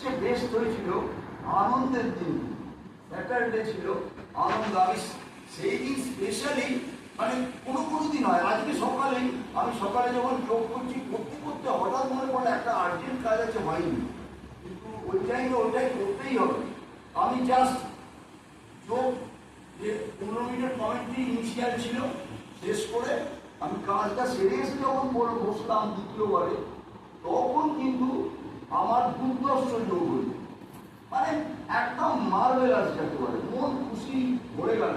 সবচেয়ে বেস্ট হয়েছিল আনন্দের দিন, স্যাটারডে ছিল আনন্দ। সেই দিন স্পেশালি মানে কোনো দিন হয়, আজকে সকালেই আমি সকালে যখন যোগ করছি করতে করতে হঠাৎ মনে পড়ে একটা আর্জেন্ট কাজ আছে হয়নি, কিন্তু ওই টাইমে ওইটাই করতেই হবে। আমি জাস্ট যোগ যে 15 মিনিট কমেন্ট্রি ইনিশিয়াল ছিল শেষ করে আমি কাজটা সেরে এসে যখন বসলাম দ্বিতীয়বারে, তখন কিন্তু আমার দুর্দর্শ যোগ হইল, মানে একদম মার্ভেলাস যাকে বলে, মন খুশি ভরে গেল।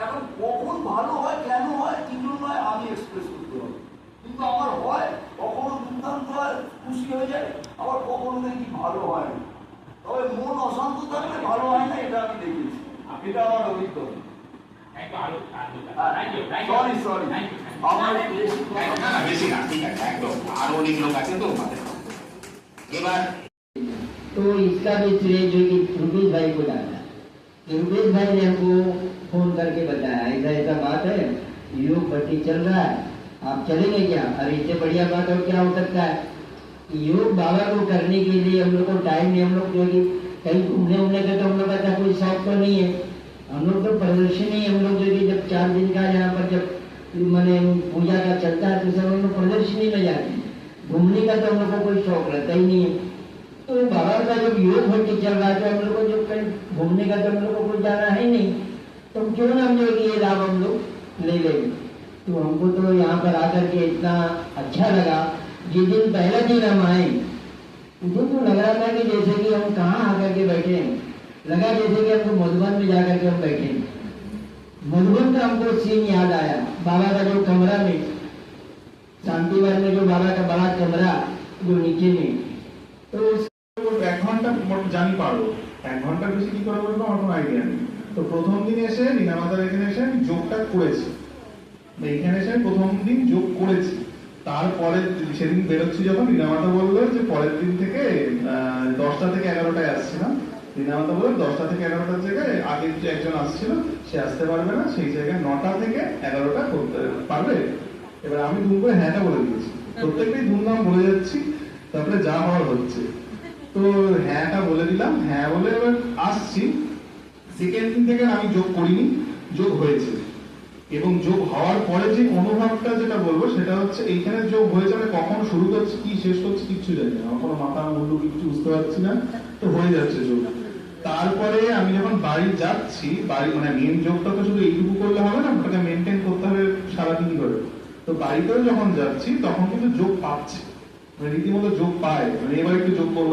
এখন কখন ভালো হয় কেন হয় কি জন্য হয় আমি এক্সপ্রেস করতে হবে, কিন্তু আমার হয় কখনো দুর্দান্ত হয় খুশি হয়ে যায়, আবার কখনো দেখি ভালো হয় না। তবে মন অশান্ত থাকলে ভালো হয় না, এটা আমি দেখেছি, এটা আমার অভিজ্ঞতা। সরি আমার বেশি না, ঠিক আছে, একদম আরো অনেক লোক আছে তো এবার। तो इसका भी श्रेय जो कि रुपेश भाई को डाला। रुपेश भाई ने हमको फोन करके बताया ऐसा ऐसा बात है, योग भट्टी चल रहा है, आप चलेंगे क्या? अरे इससे बढ़िया बात और क्या हो सकता है। योग बाबा को करने के लिए हम लोग को टाइम नहीं, हम लोग जो कि कहीं घूमने उमने का तो हम लोग का कोई शौक तो नहीं है। हम लोग तो प्रदर्शनी, हम लोग जो कि जब 4 दिन का यहाँ पर जब मैंने पूजा का चलता है तो सब हम लोग प्रदर्शनी में जाते हैं, घूमने का तो हम लोग को कोई शौक रहता ही नहीं है। तो बाबा का जब योग भट्टी चल रहा है तो हम लोग को जब कहीं घूमने का तो हम लोग को कोई जाना है नहीं, तो क्यों ना हम जो ये लाभ हम लोग ले लेंगे। तो हमको तो यहाँ पर आकर के इतना अच्छा लगा। जिस दिन पहला दिन हम आए उस दिन तो लग रहा था कि जैसे कि हम कहाँ आकर के बैठे हैं, लगा जैसे कि हमको मधुबन में जाकर के हम बैठे हैं। मधुबन का हमको सीन याद आया, बाबा का जो कमरा में शांतिवन में जो बाबा का बड़ा कमरा जो नीचे में, तो 1 ঘন্টা জানি পারবো, 1 ঘন্টার বেশি কি করে বলবো আমার কোনো আইডিয়া নেই। তো প্রথম দিন এসে নীনামাতার এখানে এসে আমি যোগটা করেছি, এইখানে এসে প্রথম দিন যোগ করেছি। তারপরে সেদিন বেরোচ্ছি যখন নীনামাতা বললো যে পরের দিন থেকে 10টা থেকে 11টায় আসছে না, নীনামাতা বললো 10টা থেকে 11টার জায়গায় আগে যে একজন আসছিল সে আসতে পারবে না, সেই জায়গায় 9টা থেকে 11টা করতে পারবে। এবার আমি ধুম করে হ্যাঁটা বলে দিয়েছি, প্রত্যেকটাই ধুমধাম বলে যাচ্ছি, তারপরে যা হওয়ার হচ্ছে। তো হ্যাঁটা বলে দিলাম, হ্যাঁ বলে এবার আসছি। সেকেন্ড দিন থেকে আমি যোগ করিনি, যোগ হয়েছে। এবং যোগ হওয়ার পরে যে অনুভবটা যেটা বলবো সেটা হচ্ছে এইখানে যোগ হয়েছে, মানে কখন শুরু করছে কি শেষ করছে কিচ্ছু জানি না, আমার কোনো মাথা মুন্ডু কিছু বুঝতে পারছি না, তো হয়ে যাচ্ছে যোগ। তারপরে আমি যখন বাড়ি যাচ্ছি, বাড়ি মানে মেন যোগটা তো শুধু এইটুকু করলে হবে না, ওটাকে মেনটেন করতে হবে সারাদিন করে। তো বাড়িতেও যখন যাচ্ছি তখন কিন্তু যোগ পাচ্ছি, মানে রীতিমতো যোগ পায়, মানে এবার একটু যোগ করবো।